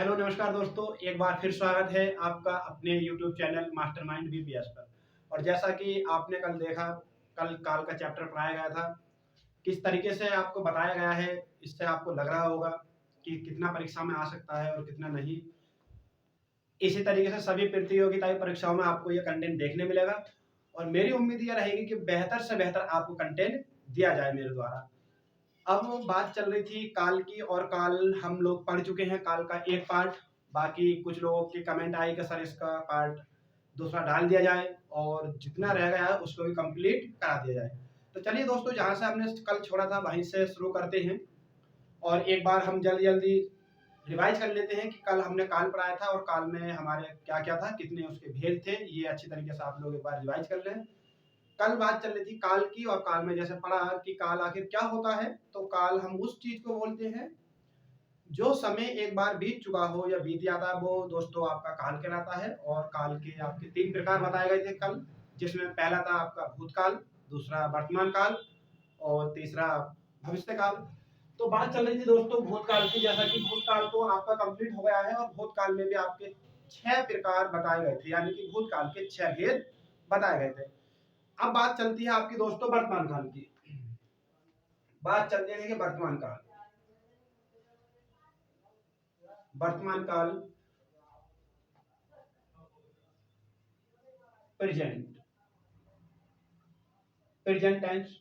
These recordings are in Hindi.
हेलो नमस्कार दोस्तों, एक बार फिर स्वागत है आपका अपने यूट्यूब चैनल मास्टरमाइंड बीपीएस पर। और जैसा कि आपने कल देखा, कल काल का चैप्टर पढ़ाया गया था। किस तरीके से आपको बताया गया है, इससे आपको लग रहा होगा कि कितना परीक्षा में आ सकता है और कितना नहीं। इसी तरीके से सभी प्रतियोगिता परीक्षाओं में आपको ये कंटेंट देखने मिलेगा और मेरी उम्मीद यह रहेगी कि बेहतर से बेहतर आपको कंटेंट दिया जाए मेरे द्वारा। अब बात चल रही थी काल की, और काल हम लोग पढ़ चुके हैं, काल का एक पार्ट। बाकी कुछ लोगों की कमेंट आई कि सर इसका पार्ट दूसरा डाल दिया जाए और जितना रह गया है उसको भी कंप्लीट करा दिया जाए। तो चलिए दोस्तों, जहां से हमने कल छोड़ा था वहीं से शुरू करते हैं और एक बार हम जल्दी जल्दी रिवाइज कर लेते हैं कि कल हमने काल पढ़ाया था और काल में हमारे क्या क्या था, कितने उसके भेद थे। ये अच्छी तरीके से आप लोग एक बार रिवाइज कर लें। कल बात चल रही थी काल की, और काल में जैसे पढ़ा कि काल आखिर क्या होता है। तो काल हम उस चीज को बोलते हैं जो समय एक बार बीत चुका हो या बीत जाता है, वो दोस्तों आपका काल कहलाता है। और काल के आपके 3 प्रकार बताए गए थे कल, जिसमें पहला था आपका भूतकाल, दूसरा वर्तमान काल और तीसरा भविष्य काल। तो बात चल रही थी दोस्तों भूतकाल की। जैसा कि भूतकाल तो आपका कंप्लीट हो गया है और भूतकाल में भी आपके 6 प्रकार बताए गए थे, यानी कि भूतकाल के 6 भेद बताए गए थे। अब बात चलती है आपकी दोस्तों वर्तमान काल की। बात चलती है कि वर्तमान काल, वर्तमान काल, प्रेजेंट, प्रेजेंट टेंस।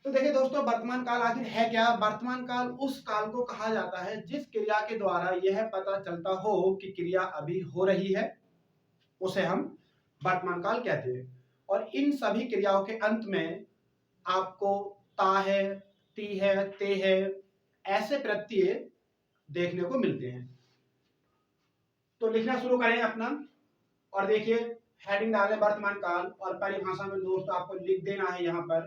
तो देखिए दोस्तों, वर्तमान काल आखिर है क्या। वर्तमान काल उस काल को कहा जाता है जिस क्रिया के द्वारा यह पता चलता हो कि क्रिया अभी हो रही है, उसे हम वर्तमान काल कहते हैं। और इन सभी क्रियाओं के अंत में आपको ता है, ती है, ते है, ऐसे प्रत्यय देखने को मिलते हैं। तो लिखना शुरू करें अपना, और देखिए हेडिंग डालें वर्तमान काल, और परिभाषा में दोस्तों आपको लिख देना है यहां पर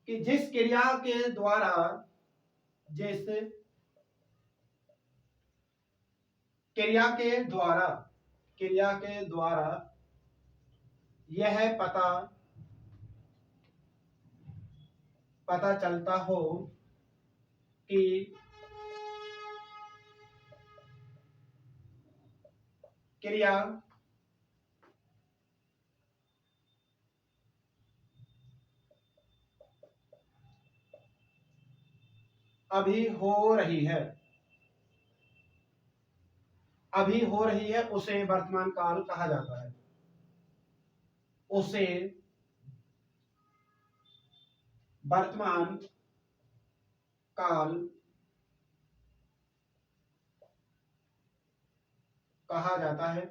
कि जिस क्रिया के द्वारा, जिस क्रिया के द्वारा, क्रिया के द्वारा यह पता चलता हो कि क्रिया अभी हो रही है, अभी हो रही है, उसे वर्तमान काल कहा जाता है। उसे वर्तमान काल कहा जाता है।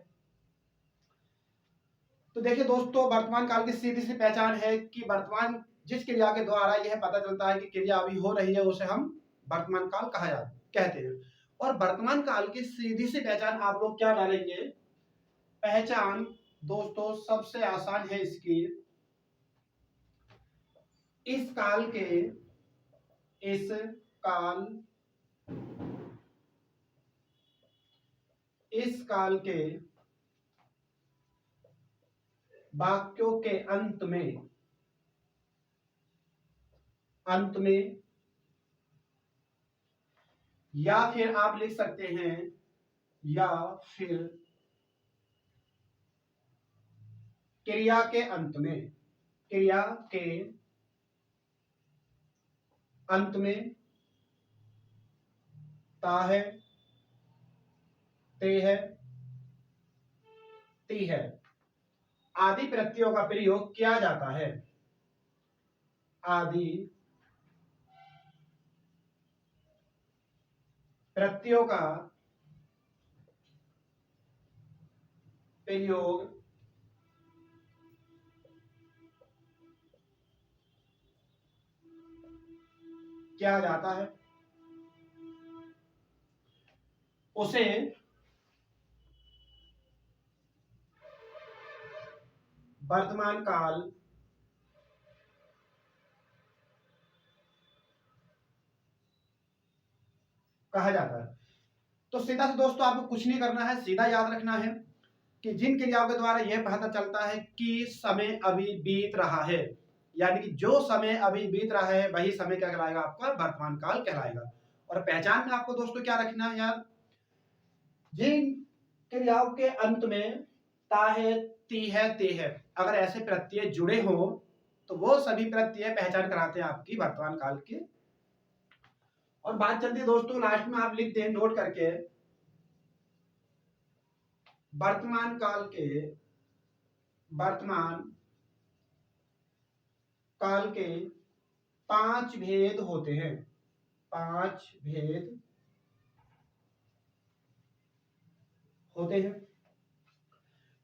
तो देखिए दोस्तों, वर्तमान काल की सीधी सी पहचान है कि वर्तमान जिस क्रिया के द्वारा यह पता चलता है कि क्रिया अभी हो रही है, उसे हम वर्तमान काल कहा जाता कहते हैं। और वर्तमान काल की सीधी सी पहचान आप लोग क्या डालेंगे। पहचान दोस्तों सबसे आसान है इसकी, इस काल के, इस काल, इस काल के वाक्यों के अंत में, अंत में, या फिर आप लिख सकते हैं, या फिर क्रिया के अंत में, क्रिया के अंत में ता है, ते है, ती है आदि प्रत्ययों का प्रयोग किया जाता है। आदि प्रत्ययों का प्रयोग किया जाता है, उसे वर्तमान काल कहा जाता है। तो सीधा से दोस्तों आपको कुछ नहीं करना है, सीधा याद रखना है कि जिन क्रियाओं के द्वारा यह पता चलता है कि समय अभी बीत रहा है, यानी कि जो समय अभी बीत रहा है वही समय क्या कहलाएगा, आपका वर्तमान काल कहलाएगा। और पहचान में आपको दोस्तों क्या रखना है यार, जिन क्रियाओं के अंत में ता है, ती है, ते है, अगर ऐसे प्रत्यय जुड़े हो तो वो सभी प्रत्यय पहचान कराते हैं आपकी वर्तमान काल के। और बात चलती है दोस्तों, लास्ट में आप लिखते हैं नोट करके, वर्तमान काल के, वर्तमान काल के 5 भेद होते हैं, 5 भेद होते हैं।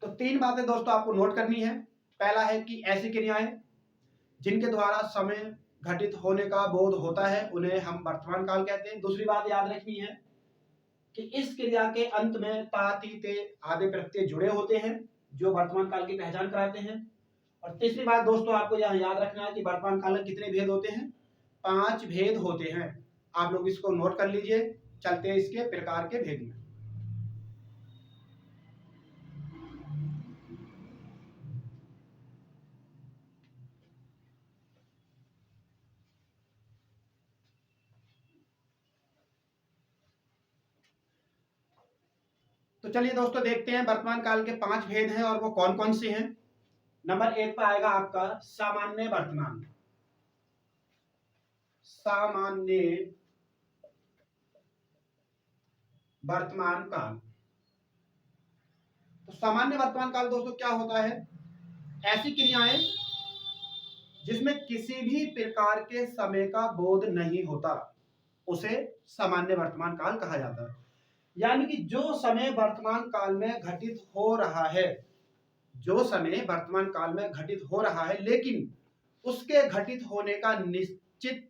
तो 3 बातें दोस्तों आपको नोट करनी है। पहला है कि ऐसी क्रियाएं जिनके द्वारा समय घटित होने का बोध होता है उन्हें हम वर्तमान काल कहते हैं। दूसरी बात याद रखनी है कि इस क्रिया के अंत में ता, ती, ते आदि प्रत्यय जुड़े होते हैं जो वर्तमान काल की पहचान कराते हैं। और तीसरी बात दोस्तों आपको यहाँ याद रखना है कि वर्तमान काल में कितने भेद होते हैं, 5 भेद होते हैं। आप लोग इसको नोट कर लीजिए। चलते हैं इसके प्रकार के भेद में। तो चलिए दोस्तों देखते हैं वर्तमान काल के 5 भेद हैं और वो कौन कौन से हैं। नंबर 1 पर आएगा आपका सामान्य वर्तमान, सामान्य वर्तमान काल। तो सामान्य वर्तमान काल दोस्तों क्या होता है, ऐसी क्रियाएं जिसमें किसी भी प्रकार के समय का बोध नहीं होता उसे सामान्य वर्तमान काल कहा जाता है। यानी कि जो समय वर्तमान काल में घटित हो रहा है, जो समय वर्तमान काल में घटित हो रहा है लेकिन उसके घटित होने का निश्चित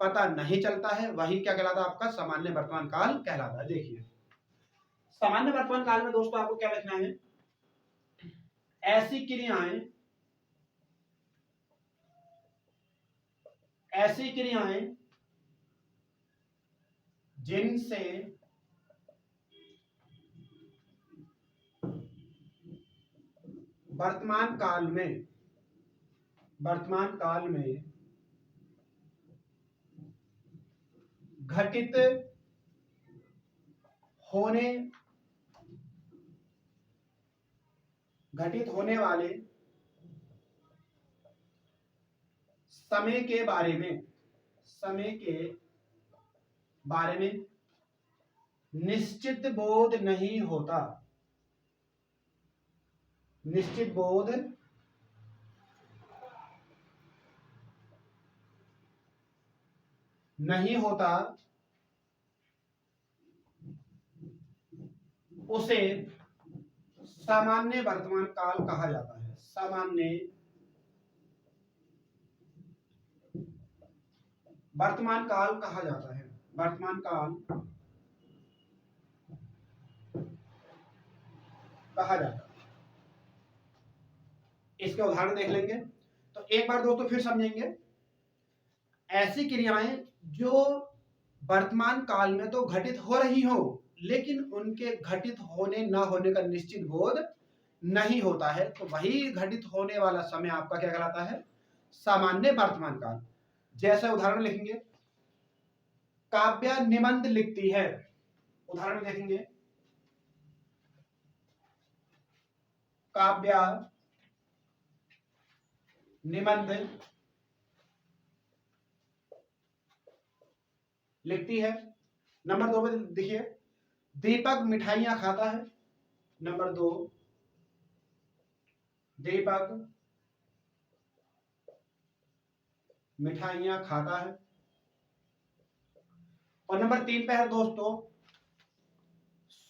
पता नहीं चलता है, वही क्या कहलाता है, आपका सामान्य वर्तमान काल कहलाता है। देखिए सामान्य वर्तमान काल में दोस्तों आपको क्या लिखना है, ऐसी क्रियाएं, ऐसी क्रियाएं जिनसे वर्तमान काल में, वर्तमान काल में घटित होने, घटित होने वाले समय के बारे में, समय के बारे में निश्चित बोध नहीं होता, निश्चित बोध नहीं होता, उसे सामान्य वर्तमान काल कहा जाता है। सामान्य वर्तमान काल कहा जाता है, वर्तमान काल कहा जाता है। इसके उदाहरण देख लेंगे। तो एक बार दोस्तों फिर समझेंगे, ऐसी क्रियाएं जो वर्तमान काल में तो घटित हो रही हो लेकिन उनके घटित होने ना होने का निश्चित बोध नहीं होता है, तो वही घटित होने वाला समय आपका क्या कहलाता है, सामान्य वर्तमान काल। जैसे उदाहरण लिखेंगे, काव्या निबंध लिखती है, उदाहरण देखेंगे, काव्या निबंध लिखती है। नंबर 2 में देखिए, दीपक मिठाइयां खाता है। नंबर 2, दीपक मिठाइयां खाता है। और नंबर 3 पे है दोस्तों,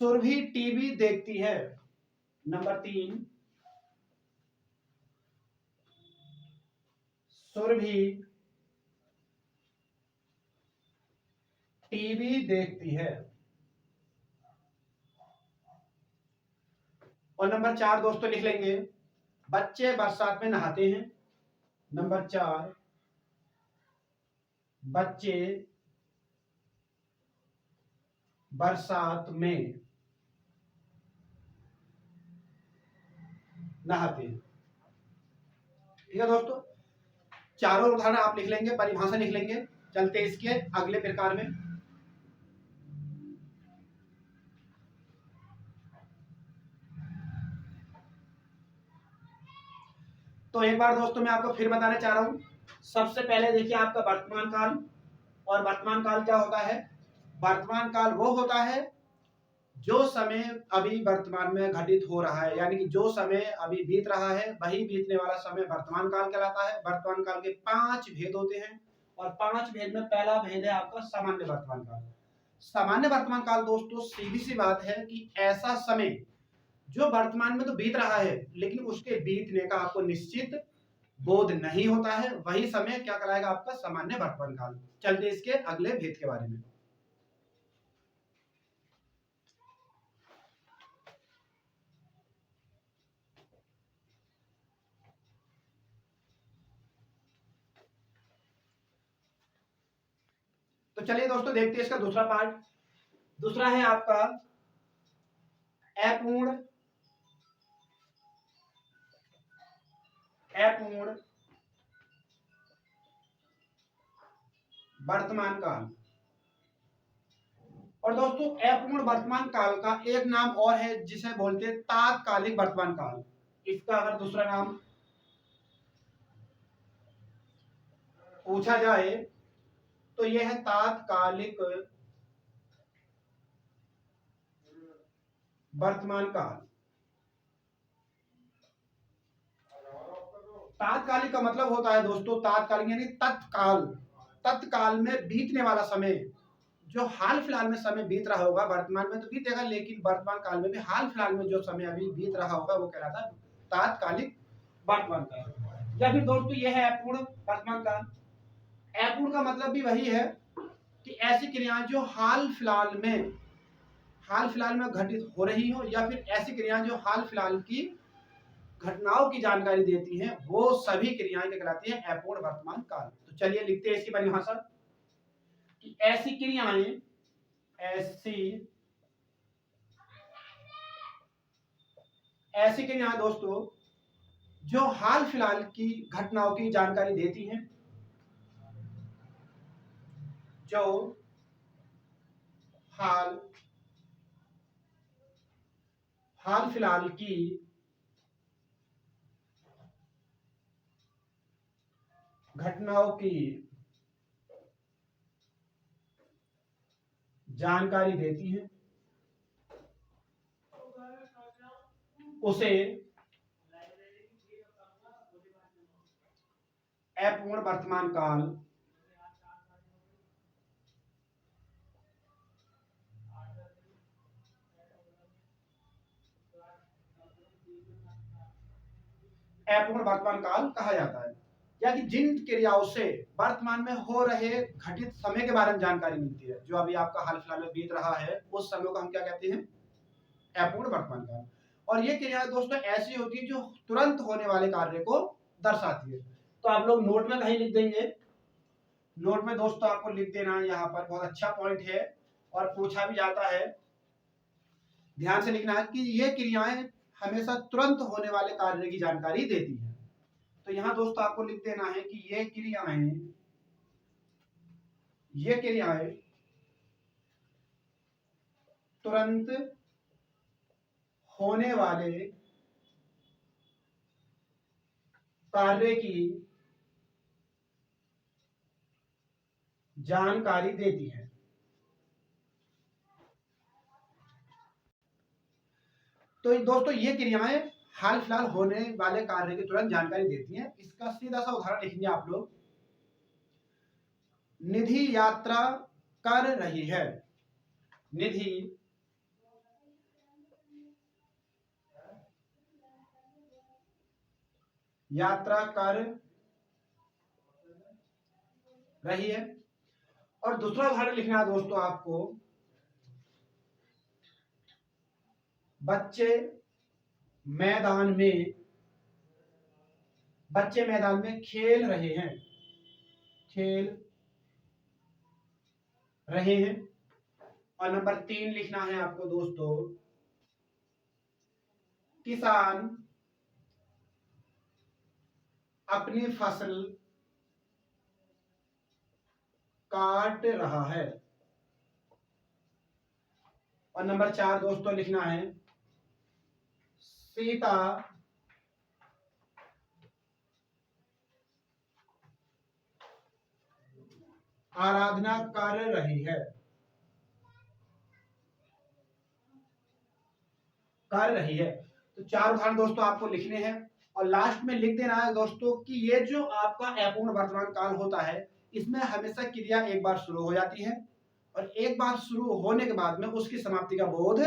सुरभि टीवी देखती है। नंबर 3, सुरभि टीवी देखती है। और नंबर 4 दोस्तों लिख लेंगे, बच्चे बरसात में नहाते हैं। नंबर 4, बच्चे बरसात में नहाते हैं। ठीक है दोस्तों, चारों उदाहरण आप लिख लेंगे, परिभाषा लिख लेंगे। चलते इसके अगले प्रकार में। तो एक बार दोस्तों मैं आपको फिर बताना चाह रहा हूँ। सबसे पहले देखिए आपका वर्तमान काल, और वर्तमान काल क्या होता है? वर्तमान काल वो होता है जो समय अभी वर्तमान में घटित हो रहा है, यानी कि जो समय अभी बीत रहा है वही बीतने वाला समय वर्तमान काल कहलाता है। वर्तमान काल के 5 भेद होते हैं, और 5 भेद में पहला भेद है आपका सामान्य वर्तमान काल। सामान्य वर्तमान काल दोस्तों सीधी सी बात है कि ऐसा समय जो वर्तमान में तो बीत रहा है लेकिन उसके बीतने का आपको निश्चित बोध नहीं होता है, वही समय क्या कहलाएगा? आपका सामान्य वर्तमान काल। चलते इसके अगले भेद के बारे में। तो चलिए दोस्तों देखते हैं इसका दूसरा पार्ट। दूसरा है आपका अपूर्ण अपूर्ण वर्तमान काल। और दोस्तों अपूर्ण वर्तमान काल का एक नाम और है जिसे बोलते हैं तात्कालिक वर्तमान काल। इसका अगर दूसरा नाम पूछा जाए तो यह है तात्कालिक वर्तमान काल। तात्कालिक का मतलब होता है दोस्तों, तात्कालिक यानी तत्काल, तत्काल में बीतने वाला समय, जो हाल फिलहाल में समय बीत रहा होगा, वर्तमान में तो बीतेगा लेकिन वर्तमान काल में भी हाल फिलहाल में जो समय अभी बीत रहा होगा वो कहलाता है तात्कालिक वर्तमान काल। या फिर दोस्तों यह है अपूर्ण वर्तमान काल। अपूर्ण का मतलब भी वही है कि ऐसी क्रियाएं जो हाल फिलहाल में घटित हो रही हो, या फिर ऐसी क्रियाएं जो हाल फिलहाल की घटनाओं की जानकारी देती हैं, वो सभी क्रियाएं क्या कहलाती हैं? अपूर्ण वर्तमान काल। तो चलिए लिखते हैं इसकी परिभाषा कि ऐसी ऐसी क्रियाएं दोस्तों जो हाल फिलहाल की घटनाओं की जानकारी देती हैं, जो हाल फिलहाल की घटनाओं की जानकारी देती हैं, उसे अपूर्ण वर्तमान काल अपूर्ण वर्तमान काल कहा जाता है। यानी जिन क्रियाओं से वर्तमान में हो रहे घटित समय के बारे में जानकारी मिलती है, जो अभी आपका हाल फिलहाल में बीत रहा है, उस समय को हम क्या कहते हैं? अपूर्ण वर्तमान काल। और ये क्रियाएं दोस्तों ऐसी होती है जो तुरंत होने वाले कार्य को दर्शाती है। तो आप लोग नोट में कहीं लिख देंगे, नोट में दोस्तों आपको लिख देना है, यहाँ पर बहुत अच्छा पॉइंट है और पूछा भी जाता है। ध्यान से लिखना है कि ये क्रियाएं हमेशा तुरंत होने वाले कार्य की जानकारी देती है। तो यहाँ दोस्तों आपको लिख देना है कि ये क्रियाएं तुरंत होने वाले कार्य की जानकारी देती है। तो दोस्तों ये क्रियाएं हाल फिलहाल होने वाले कार्य की तुरंत जानकारी देती हैं। इसका सीधा सा उदाहरण लिखेंगे आप लोग। निधि यात्रा कर रही है। निधि यात्रा कर रही है। और दूसरा उदाहरण लिखना है दोस्तों आपको, बच्चे मैदान में खेल रहे हैं। और नंबर 3 लिखना है आपको दोस्तों, किसान अपनी फसल काट रहा है। और नंबर 4 दोस्तों लिखना है, सीता आराधना कर रही है, कर रही है। तो 4 उदाहरण दोस्तों आपको लिखने हैं और लास्ट में लिख देना है दोस्तों कि ये जो आपका अपूर्ण वर्तमान काल होता है, इसमें हमेशा क्रिया एक बार शुरू हो जाती है और एक बार शुरू होने के बाद में उसकी समाप्ति का बोध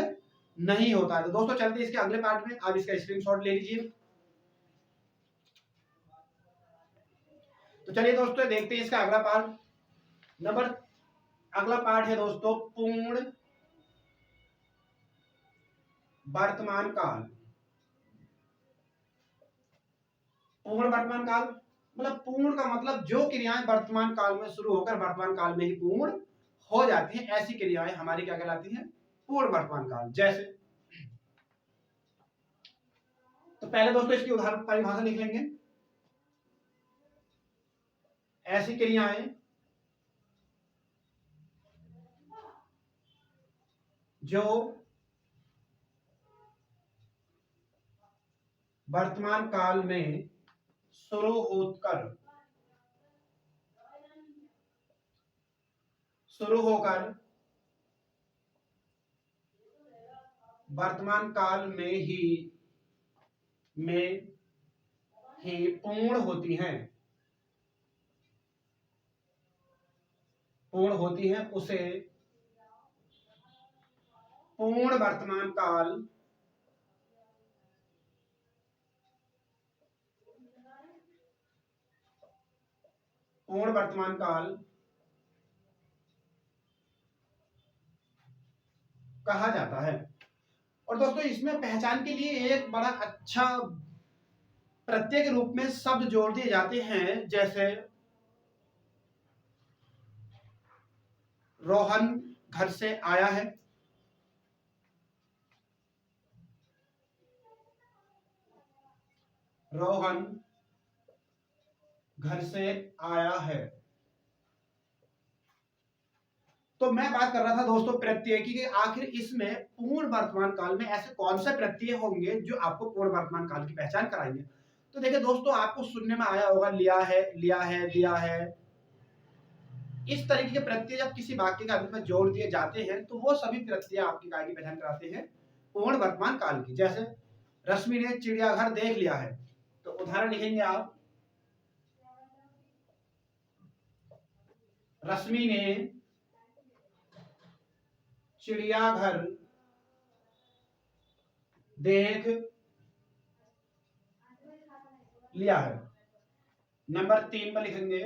नहीं होता है। तो दोस्तों चलते हैं इसके अगले पार्ट में, आप इसका स्क्रीनशॉट ले लीजिए। तो चलिए दोस्तों देखते हैं इसका अगला पार्ट। अगला पार्ट है दोस्तों पूर्ण वर्तमान काल। पूर्ण वर्तमान काल मतलब पूर्ण का मतलब जो क्रियाएं वर्तमान काल में शुरू होकर वर्तमान काल में ही पूर्ण हो जाती हैं, ऐसी क्रियाएं हमारी क्या कहलाती हैं? पूर्ण वर्तमान काल। जैसे तो पहले दोस्तों इसकी उदाहरण परिभाषा लिख लेंगे। ऐसी क्रियाएं जो वर्तमान काल में शुरू होकर वर्तमान काल में ही पूर्ण होती हैं, उसे पूर्ण वर्तमान काल कहा जाता है। और दोस्तों इसमें पहचान के लिए एक बड़ा अच्छा प्रत्यय के रूप में शब्द जोड़ दिए जाते हैं। जैसे रोहन घर से आया है, रोहन घर से आया है। तो मैं बात कर रहा था दोस्तों प्रत्यय की कि आखिर इसमें पूर्ण वर्तमान काल में ऐसे कौन से प्रत्यय होंगे जो आपको पूर्ण वर्तमान काल की पहचान कराएंगे। तो देखिए दोस्तों आपको सुनने में आया होगा लिया है, दिया है। इस तरीके के प्रत्यय जब किसी वाक्य के अंत में जोड़ दिए जाते हैं तो वो सभी प्रत्यय आपकी काय की पहचान कराते हैं पूर्ण वर्तमान काल की। जैसे रश्मि ने चिड़ियाघर देख लिया है, तो उदाहरण लिखेंगे आप, रश्मि ने चिड़ियाघर देख लिया है। नंबर 3 पर लिखेंगे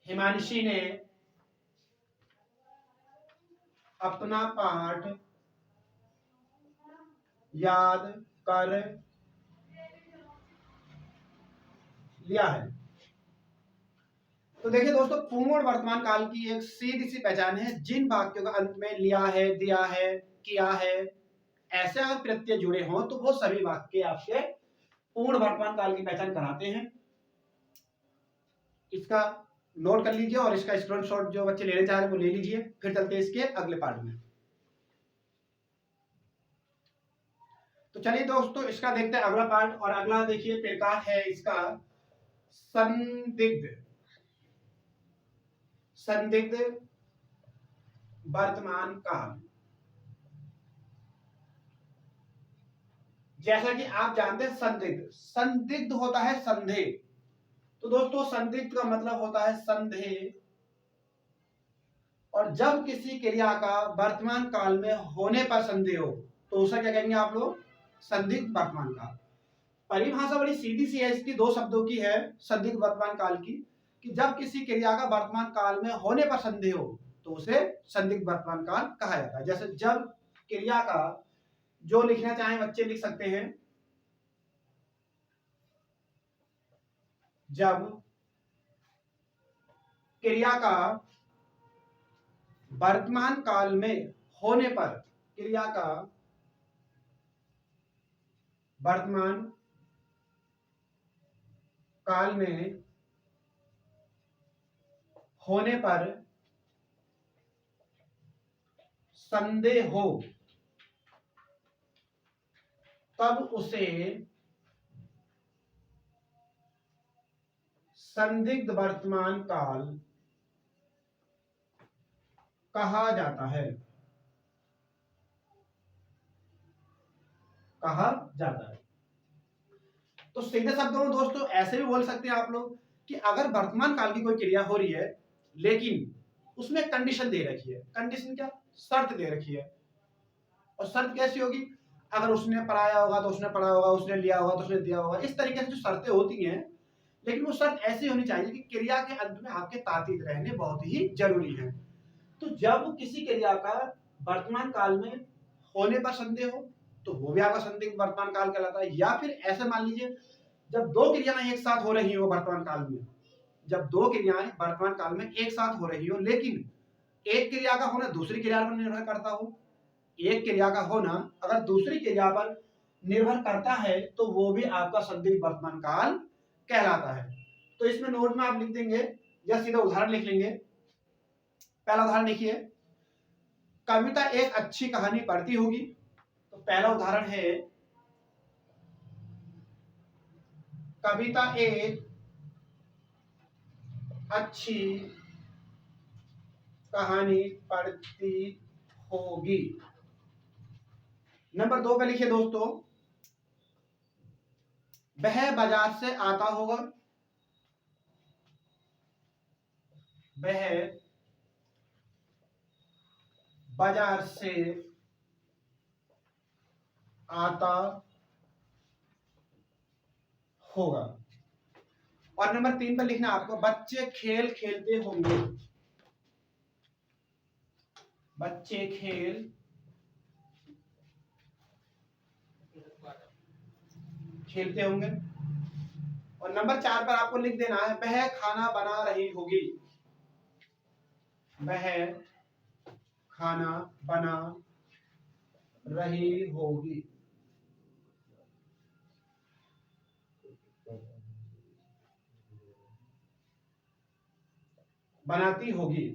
हिमांशी ने अपना पाठ याद कर लिया है। तो देखिए दोस्तों पूर्ण वर्तमान काल की एक सीधी सी पहचान है, जिन वाक्यों का अंत में लिया है, दिया है, किया है ऐसे अगर प्रत्यय जुड़े हों तो वो सभी वाक्य आपके पूर्ण वर्तमान काल की पहचान कराते हैं। इसका नोट कर लीजिए और इसका स्क्रीनशॉट जो बच्चे लेने चाह रहे हैं वो ले लीजिए। फिर चलते हैं इसके अगले पार्ट में। तो चलिए दोस्तों इसका देखते हैं अगला पार्ट। और अगला देखिए प्रकार है इसका संदिग्ध वर्तमान काल। जैसा कि आप जानते हैं संदिग्ध होता है संदेह। तो दोस्तों संदिग्ध का मतलब होता है संदेह। और जब किसी क्रिया का वर्तमान काल में होने पर संदेह हो तो उसे क्या कहेंगे आप लोग? संदिग्ध वर्तमान काल। परिभाषा बड़ी सीधी सी है इसकी, 2 शब्दों की है संदिग्ध वर्तमान काल की, कि जब किसी क्रिया का वर्तमान काल में होने पर संदेह हो तो उसे संदिग्ध वर्तमान काल कहा जाता है। जैसे जब क्रिया का, जो लिखना चाहें बच्चे लिख सकते हैं, जब क्रिया का वर्तमान काल में होने पर, क्रिया का वर्तमान काल में होने पर संदेह हो तब उसे संदिग्ध वर्तमान काल कहा जाता है। कहा जाता है। तो सीधे शब्दों में दोस्तों ऐसे भी बोल सकते हैं आप लोग कि अगर वर्तमान काल की कोई क्रिया हो रही है लेकिन उसमें कंडीशन दे रखी है। कंडीशन क्या? शर्त दे रखी है। और शर्त कैसी होगी? अगर उसने पढ़ाया होगा तो उसने पढ़ा होगा, उसने लिया होगा तो उसने दिया होगा। इस तरीके से जो शर्तें होती हैं, लेकिन वो शर्त ऐसी होनी चाहिए कि क्रिया के अंत में आपके ताकीद रहने बहुत ही जरूरी है। तो जब किसी क्रिया का वर्तमान काल में होने पर संदेह हो तो वो भी आपका संदिग्ध वर्तमान काल कहलाता है। या फिर ऐसे मान लीजिए जब दो क्रियाएं एक साथ हो रही हो वर्तमान काल में, जब दो क्रियाएं वर्तमान काल में एक साथ हो रही हो लेकिन एक क्रिया का होना दूसरी क्रिया पर निर्भर करता हो, एक क्रिया का होना अगर दूसरी क्रिया पर निर्भर करता है तो वो भी आपका संदिग्ध वर्तमान काल कहलाता है। तो इसमें नोट में आप लिख देंगे या सीधा उदाहरण लिख लेंगे। पहला उदाहरण देखिए, कविता एक अच्छी कहानी पढ़ती होगी। तो पहला उदाहरण है, कविता एक अच्छी कहानी पढ़ती होगी। नंबर 2 पे लिखिए दोस्तों, वह बाजार से आता होगा। वह बाजार से आता होगा। और नंबर 3 पर लिखना आपको, बच्चे खेल खेलते होंगे। बच्चे खेल खेलते होंगे। और नंबर 4 पर आपको लिख देना है, वह खाना बना रही होगी। वह खाना बना रही होगी। बनाती होगी।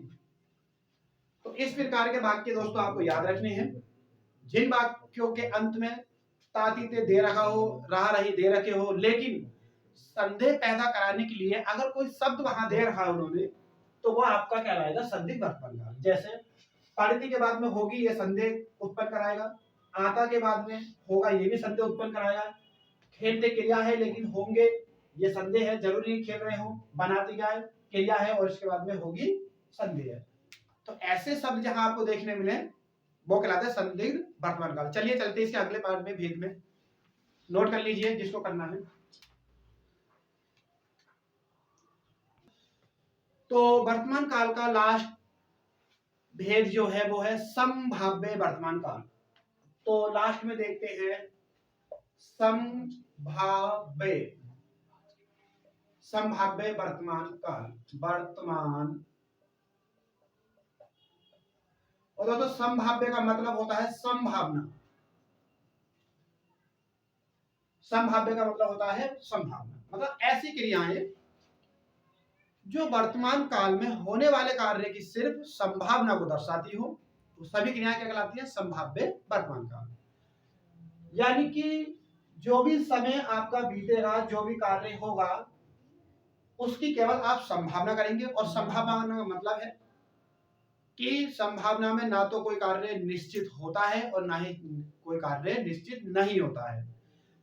तो इस प्रकार के वाक्य दोस्तों आपको याद रखने हैं। जिन वाक्यों के अंत में तातीते दे रखा हो, रहा रही दे रखे हो, लेकिन संदेह पैदा कराने के लिए अगर कोई शब्द वहां दे रखा है उन्होंने, तो वो आपका कहलाएगा संदिग्ध वर्तमान काल। जैसे पढ़ती के बाद में होगी, ये संदेह उत्पन्न कराएगा। आता के बाद में होगा, ये भी संदेह उत्पन्न कराएगा। खेलते क्रिया है लेकिन होंगे, ये संदेह है, जरूरी नहीं खेल रहे हो। बनाती क्या है? क्रिया है और इसके बाद में होगी संदेह है। तो ऐसे शब्द जहां आपको देखने मिले वो कहलाते हैं संदिग्ध वर्तमान काल। चलिए चलते इसके अगले पार्ट में, भेद में। नोट कर लीजिए जिसको करना है। तो वर्तमान काल का लास्ट भेद जो है वो है संभाव्य वर्तमान काल। तो लास्ट में देखते हैं संभाव्य संभाव्य वर्तमान काल। वर्तमान, और दोस्तों संभाव्य का मतलब होता है संभावना। संभाव्य का मतलब होता है संभावना, मतलब ऐसी क्रियाएं जो वर्तमान काल में होने वाले कार्य की सिर्फ संभावना को दर्शाती हो, तो सभी क्रियाएं क्या कहलाती हैं? संभाव्य वर्तमान काल। यानी कि जो भी समय आपका बीतेगा, जो भी कार्य होगा, उसकी केवल आप संभावना करेंगे। और संभावना का मतलब है कि संभावना में ना तो कोई कार्य निश्चित होता है और ना ही कोई कार्य निश्चित नहीं होता है।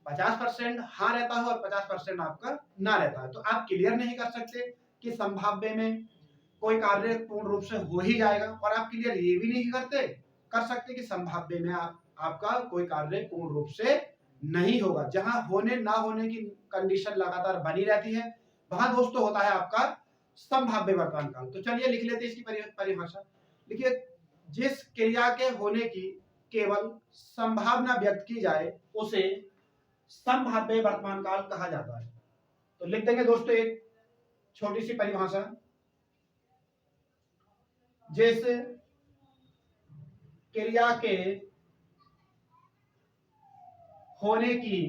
50% हाँ रहता है और 50% आपका ना रहता है। तो आप क्लियर नहीं कर सकते कि संभाव्य में कोई कार्य पूर्ण रूप से हो ही जाएगा, और आप क्लियर ये भी नहीं कर सकते कि संभाव्य में आपका कोई कार्य पूर्ण रूप से नहीं होगा। जहां होने ना होने की कंडीशन लगातार बनी रहती है, वहां दोस्तों होता है आपका संभाव्य वर्तमान काल। तो चलिए लिख लेते हैं इसकी परिभाषा। देखिए, जिस क्रिया के होने की केवल संभावना व्यक्त की जाए उसे संभाव्य वर्तमान काल कहा जाता है। तो लिख देंगे दोस्तों एक छोटी सी परिभाषा, जिस क्रिया के होने की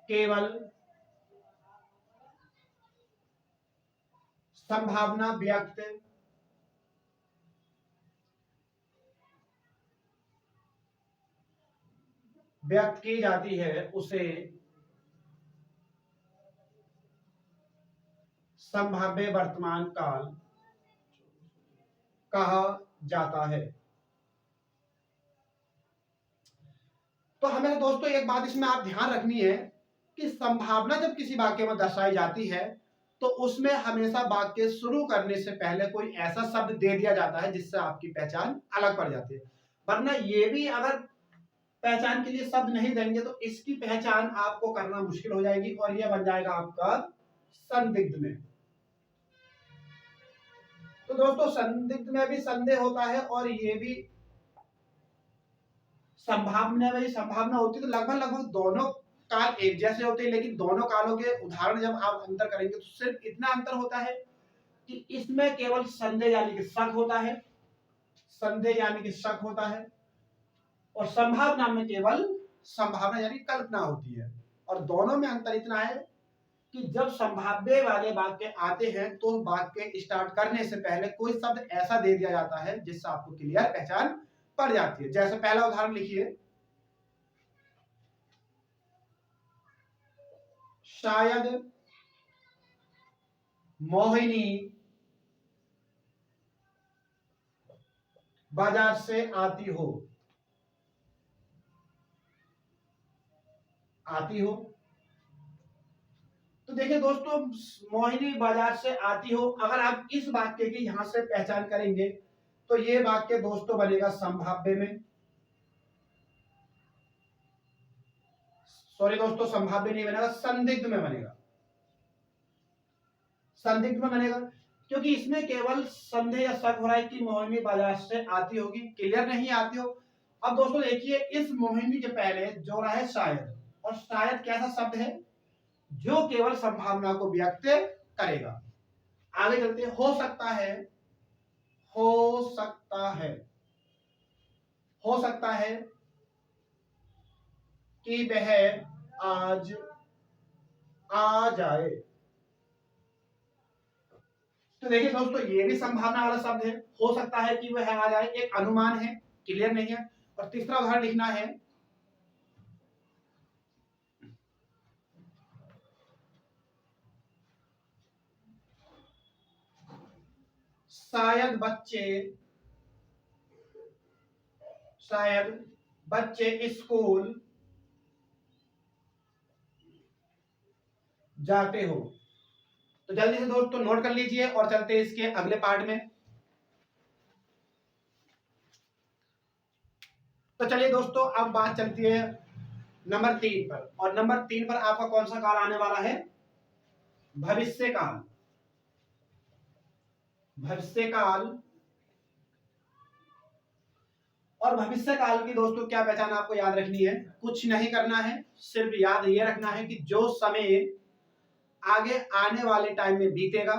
केवल संभावना व्यक्त व्यक्त की जाती है उसे संभाव्य वर्तमान काल कहा जाता है। तो हमें दोस्तों एक बात इसमें आप ध्यान रखनी है कि संभावना जब किसी वाक्य में दर्शाई जाती है तो उसमें हमेशा वाक्य शुरू करने से पहले कोई ऐसा शब्द दे दिया जाता है जिससे आपकी पहचान अलग पड़ जाती है। वरना ये भी अगर पहचान के लिए शब्द नहीं देंगे तो इसकी पहचान आपको करना मुश्किल हो जाएगी और यह बन जाएगा आपका संदिग्ध में। तो दोस्तों संदिग्ध में भी संदेह होता है और ये भी संभावना में संभावना होती है। तो लगभग लगभग दोनों काल एक जैसे होते हैं, लेकिन दोनों कालों के उदाहरण जब आप अंतर करेंगे तो सिर्फ इतना अंतर होता है कि इसमें केवल संदेह यानी कि शक होता है, संदेह यानी कि शक होता है, और संभावना में केवल संभावना यानी कल्पना होती है। और दोनों में अंतर इतना है कि जब संभाव्य वाले वाक्य आते हैं तो वाक्य स्टार्ट करने से पहले कोई शब्द ऐसा दे दिया जाता है जिससे आपको क्लियर पहचान पड़ जाती है। जैसे पहला उदाहरण लिखिए, शायद मोहिनी बाजार से आती हो, आती हो। तो देखिए दोस्तों, मोहिनी बाजार से आती हो, अगर आप इस वाक्य की यहां से पहचान करेंगे तो ये वाक्य दोस्तों बनेगा संभाव्य में, सॉरी दोस्तों संभाव्य नहीं बनेगा, संदिग्ध में बनेगा, संदिग्ध में बनेगा, क्योंकि इसमें केवल संदेह या शक हो रहा है कि मोहिनी बाजार से आती होगी, क्लियर नहीं आती हो। अब दोस्तों देखिए, इस मोहिनी के पहले जोड़ा है शायद, और शायद कैसा शब्द है जो केवल संभावना को व्यक्त करेगा। आगे चलते, हो सकता है, हो सकता है, हो सकता है कि वह आज आ जाए। तो देखिए दोस्तों, ये भी संभावना वाला शब्द है, हो सकता है कि वह आ जाए, एक अनुमान है, क्लियर नहीं है। और तीसरा उदाहरण लिखना है, शायद बच्चे, शायद बच्चे स्कूल जाते हो। तो जल्दी से दोस्तों नोट कर लीजिए और चलते हैं इसके अगले पार्ट में। तो चलिए दोस्तों, अब बात चलती है नंबर 3 पर, और नंबर 3 पर आपका कौन सा काल आने वाला है? भविष्य काल। भविष्य काल, और भविष्य काल की दोस्तों क्या पहचान आपको याद रखनी है? कुछ नहीं करना है, सिर्फ याद ये रखना है कि जो समय आगे आने वाले टाइम में बीतेगा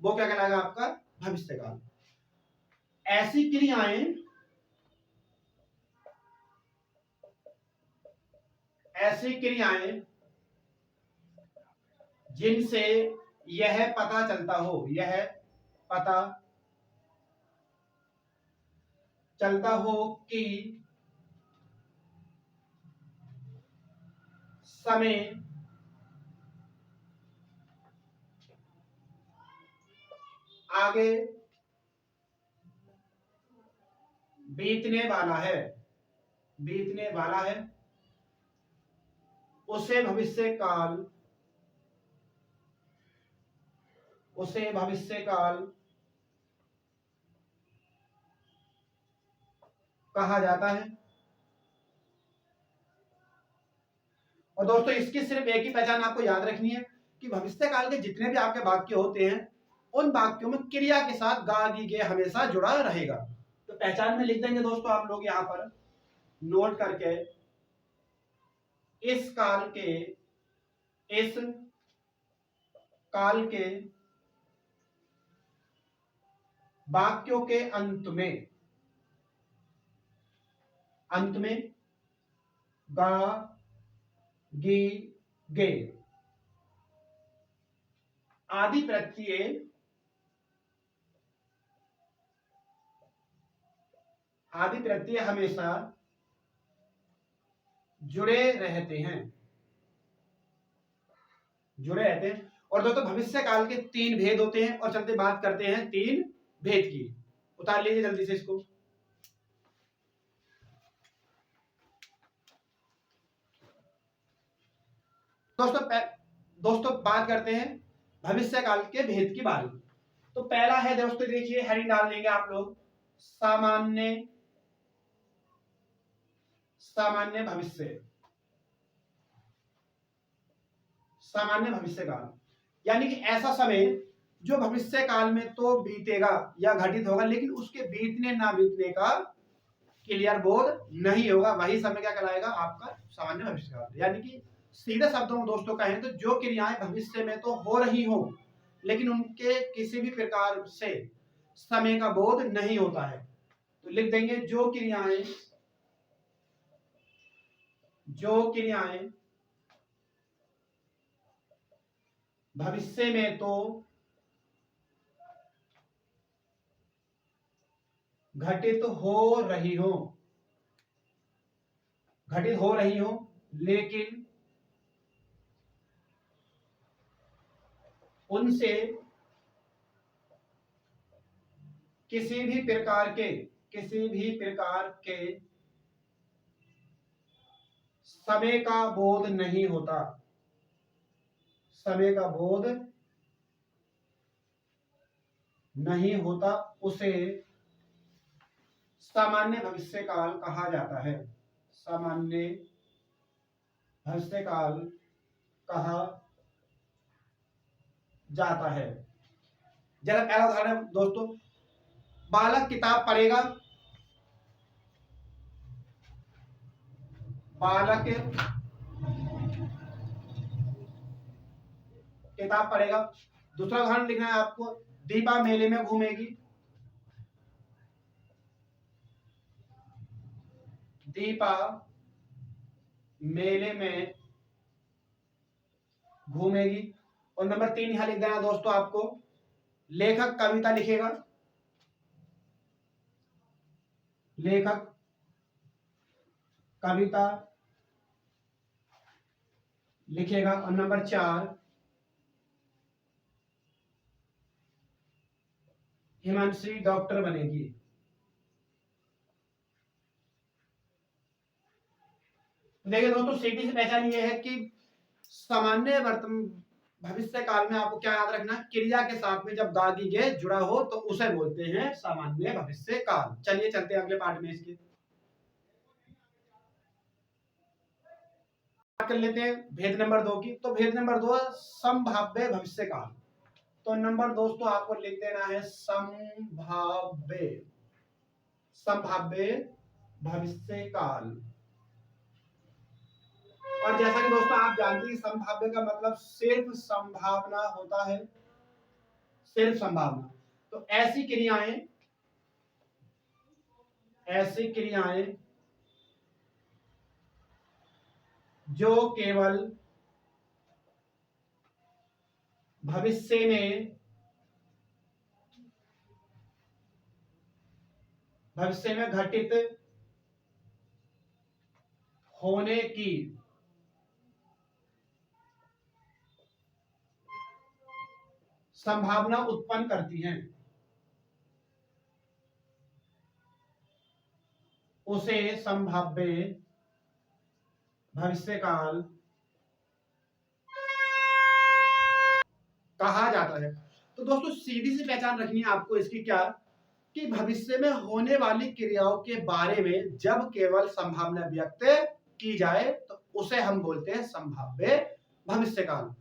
वो क्या कहलाएगा? आपका भविष्य काल। ऐसी क्रियाएं, ऐसी क्रियाएं जिनसे यह पता चलता हो, यह पता चलता हो कि समय आगे बीतने वाला है, बीतने वाला है, उसे भविष्य काल, उसे भविष्य काल कहा जाता है। और दोस्तों इसकी सिर्फ एक ही पहचान आपको याद रखनी है कि भविष्य काल के जितने भी आपके वाक्य होते हैं उन वाक्यों में क्रिया के साथ गा गी गे हमेशा जुड़ा रहेगा। तो पहचान में लिख देंगे दोस्तों आप लोग यहां पर नोट करके, इस काल के, इस काल के वाक्यों के अंत में, अंत में गा गी गे आदि प्रत्यय, आदि प्रत्यय हमेशा जुड़े रहते हैं, जुड़े रहते हैं। और दोस्तों भविष्य काल के 3 भेद होते हैं, और चलते बात करते हैं 3 भेद की। उतार लीजिए जल्दी से इसको। दोस्तों बात करते हैं भविष्य काल के भेद की बारे में। तो पहला है दोस्तों, देखिए हेडिंग डाल देंगे आप लोग, सामान्य सामान्य भविष्य, सामान्य भविष्य काल, यानी कि ऐसा समय जो भविष्य काल में तो बीतेगा या घटित होगा, लेकिन उसके बीतने ना बीतने का क्लियर बोध नहीं होगा, वही समय क्या कहलाएगा आपका सामान्य भविष्य काल। यानी कि सीधे शब्दों में दोस्तों कहें तो जो क्रियाएं भविष्य में तो हो रही हो, लेकिन उनके किसी भी प्रकार से समय का बोध नहीं होता है। तो लिख देंगे जो क्रियाएं भविष्य में तो घटित हो रही हो, लेकिन उनसे किसी भी प्रकार के समय का बोध नहीं होता, समय का बोध नहीं होता, उसे सामान्य भविष्य काल कहा जाता है, सामान्य भविष्य काल कहा जाता है। जरा पहला उदाहरण दोस्तों, बालक किताब पढ़ेगा, बालक किताब पढ़ेगा। दूसरा उदाहरण लिखना है आपको, दीपा मेले में घूमेगी, दीपा मेले में घूमेगी। और नंबर 3 यहां लिख देना दोस्तों आपको, लेखक कविता लिखेगा, लेखक कविता लिखेगा। और नंबर 4 हिमांशी डॉक्टर बनेगी। देखिए दोस्तों, सीधी सी पहचान ये है कि सामान्य भविष्य काल में आपको क्या याद रखना, क्रिया के साथ में जब दागी गे जुड़ा हो तो उसे बोलते हैं सामान्य भविष्य काल। चलिए चलते हैं अगले पार्ट में इसके कर लेते हैं भेद नंबर 2 की। तो भेद नंबर 2 संभाव्य भविष्य काल। तो नंबर दोस्तों आपको लिख देना है संभाव्य भविष्य काल। और जैसा कि दोस्तों आप जानते हैं, संभाव्य का मतलब सिर्फ संभावना होता है, सिर्फ संभावना। तो ऐसी क्रियाएं जो केवल भविष्य में घटित होने की संभावना उत्पन्न करती हैं, उसे संभाव्य भविष्य काल कहा जाता है। तो दोस्तों सीधी सी पहचान रखनी है आपको इसकी, क्या कि भविष्य में होने वाली क्रियाओं के बारे में जब केवल संभावना व्यक्त की जाए तो उसे हम बोलते हैं संभाव्य भविष्य काल।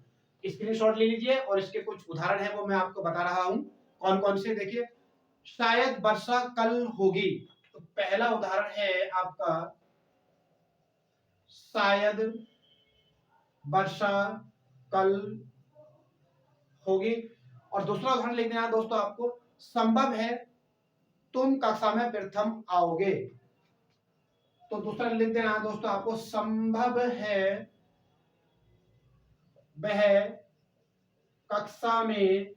स्क्रीनशॉट ले लीजिए और इसके कुछ उदाहरण है वो मैं आपको बता रहा हूं कौन कौन से। देखिए, शायद वर्षा कल होगी। तो पहला उदाहरण है आपका, शायद वर्षा कल होगी। और दूसरा उदाहरण लिख देना दोस्तों आपको, संभव है तुम कक्षा में प्रथम आओगे। तो दूसरा लिख देना दोस्तों आपको, संभव है वह कक्षा में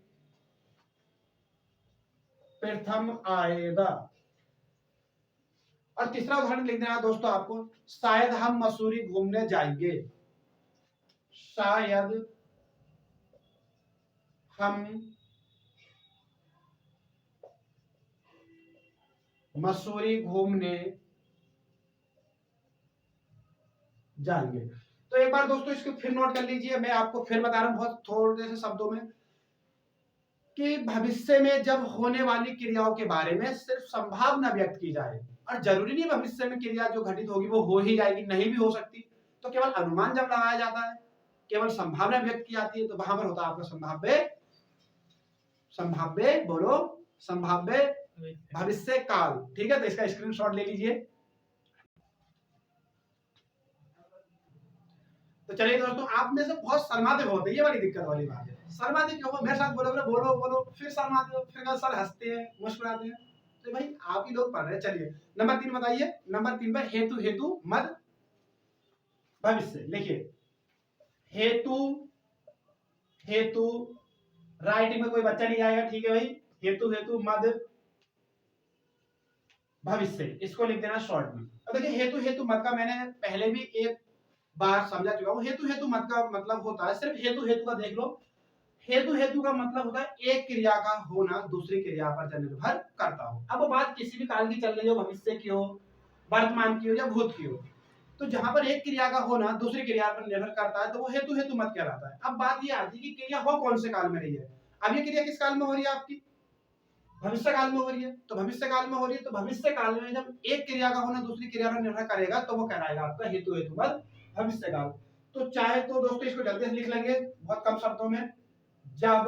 प्रथम आएगा। और तीसरा उदाहरण लिख देना दोस्तों आपको, शायद हम मसूरी घूमने जाएंगे। शायद हम मसूरी घूमने जाएंगे। तो एक बार दोस्तों इसको फिर नोट कर लीजिए, मैं आपको फिर बता रहा हूं बहुत थोड़े से शब्दों में, कि भविष्य में जब होने वाली क्रियाओं के बारे में सिर्फ संभावना व्यक्त की जाए, और जरूरी नहीं भविष्य में क्रिया जो घटित होगी वो हो ही जाएगी, नहीं भी हो सकती, तो केवल अनुमान जब लगाया जाता है, केवल संभावना व्यक्त की जाती है, तो वहां पर होता है आपका संभाव्य, संभाव्य बोलो, संभाव्य भविष्य काल। ठीक है, तो इसका स्क्रीनशॉट ले लीजिए। तो चलिए दोस्तों, आप में से बहुत शर्माते बहुत है, ये बड़ी दिक्कत वाली बात है। शर्माते क्यों हो? मेरे साथ बोलो, बोलो बोलो, फिर शर्माते हो, फिर सर हंसते हैं, मुस्कुराते हैं। तो भाई आप ही लोग पढ़ रहे हैं। चलिए नंबर 3 बताइए। नंबर 3 पर हेतु, हेतु मद भविष्य लिखिए। हेतु, हेतु राइटिंग में कोई बच्चा नहीं आएगा, ठीक है भाई। हेतु, हेतु मद भविष्य, इसको लिख देना शॉर्ट में। अब देखिए हेतु, हेतु मद का मैंने पहले भी एक बार समझा चुका हूं। हेतु, हेतु मद का मतलब होता है, सिर्फ हेतु, हेतु का देख लो। हेतु, हेतु का मतलब होता है एक क्रिया का होना दूसरी क्रिया पर निर्भर करता हो। अब बात किसी भी काल की चल रही हो, भविष्य की हो, वर्तमान की हो या भूत की हो, तो जहां पर एक क्रिया का होना दूसरी क्रिया पर निर्भर करता है तो वो हेतु, हेतु मत कहलाता है। अब बात ये आती है कि क्रिया हो कौन से काल में रही है। अब ये क्रिया किस काल में हो रही है आपकी? भविष्य काल में हो रही है। तो भविष्य काल में हो रही है, तो भविष्य काल में जब एक क्रिया का होना दूसरी क्रिया पर निर्भर करेगा तो वो कहलाएगा आपका हेतु, हेतु मत भविष्य काल। तो चाहे तो दोस्तों इसको जल्दी से लिख लेंगे बहुत कम शब्दों में। जब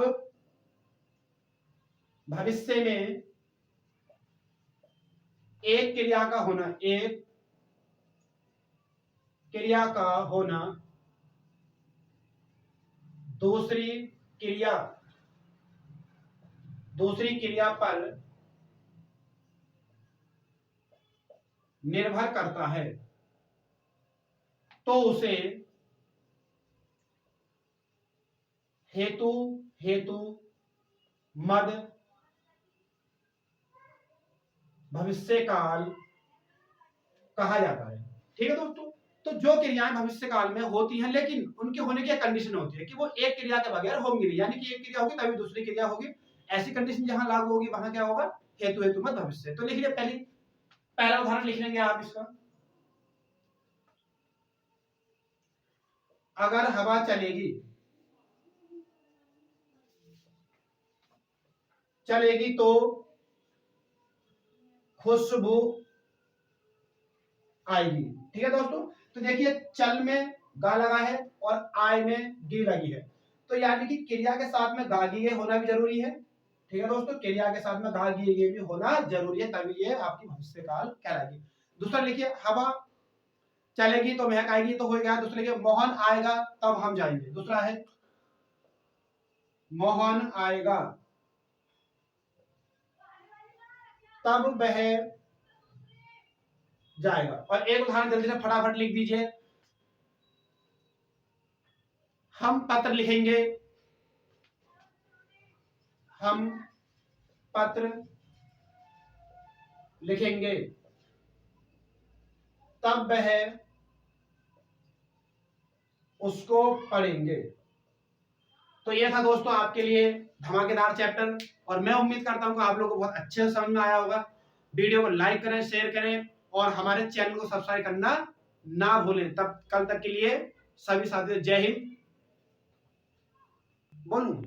भविष्य में एक क्रिया का होना, एक क्रिया का होना दूसरी क्रिया, दूसरी क्रिया पर निर्भर करता है तो उसे हेतु, हेतु मद भविष्य काल कहा जाता है। ठीक है दोस्तों। तो जो क्रियाएं भविष्य काल में होती हैं, लेकिन उनके होने की कंडीशन होती है कि वो एक क्रिया के बगैर होंगी नहीं, यानी कि एक क्रिया होगी तभी दूसरी क्रिया होगी। ऐसी कंडीशन जहां लागू होगी वहां क्या होगा? हेतु, हेतु मत भविष्य। तो लिख लिया, पहला उदाहरण लिख लेंगे आप इसका। अगर हवा चलेगी, चलेगी तो खुशबू आएगी। ठीक है दोस्तों। तो देखिए चल में गा लगा है और आय में गी लगी है, तो यानी कि क्रिया के साथ में गा गी होना भी जरूरी है। ठीक है दोस्तों, क्रिया के साथ में गा गी भी होना जरूरी है, तभी ये आपकी भविष्य काल कहलाएगी। दूसरा लिखिए, हवा चलेगी तो महक आएगी, तो हो गया। दूसरा लिखिए, मोहन आएगा तब हम जाएंगे। दूसरा है मोहन आएगा तब वह जाएगा। और एक उदाहरण जल्दी से फटाफट लिख दीजिए। हम पत्र लिखेंगे, हम पत्र लिखेंगे तब वह उसको पढ़ेंगे। तो ये था दोस्तों आपके लिए धमाकेदार चैप्टर, और मैं उम्मीद करता हूं कि आप लोगों को बहुत अच्छे से समझ में आया होगा। वीडियो को लाइक करें, शेयर करें और हमारे चैनल को सब्सक्राइब करना ना भूलें। तब कल तक के लिए सभी साथियों जय हिंद। बोलूं?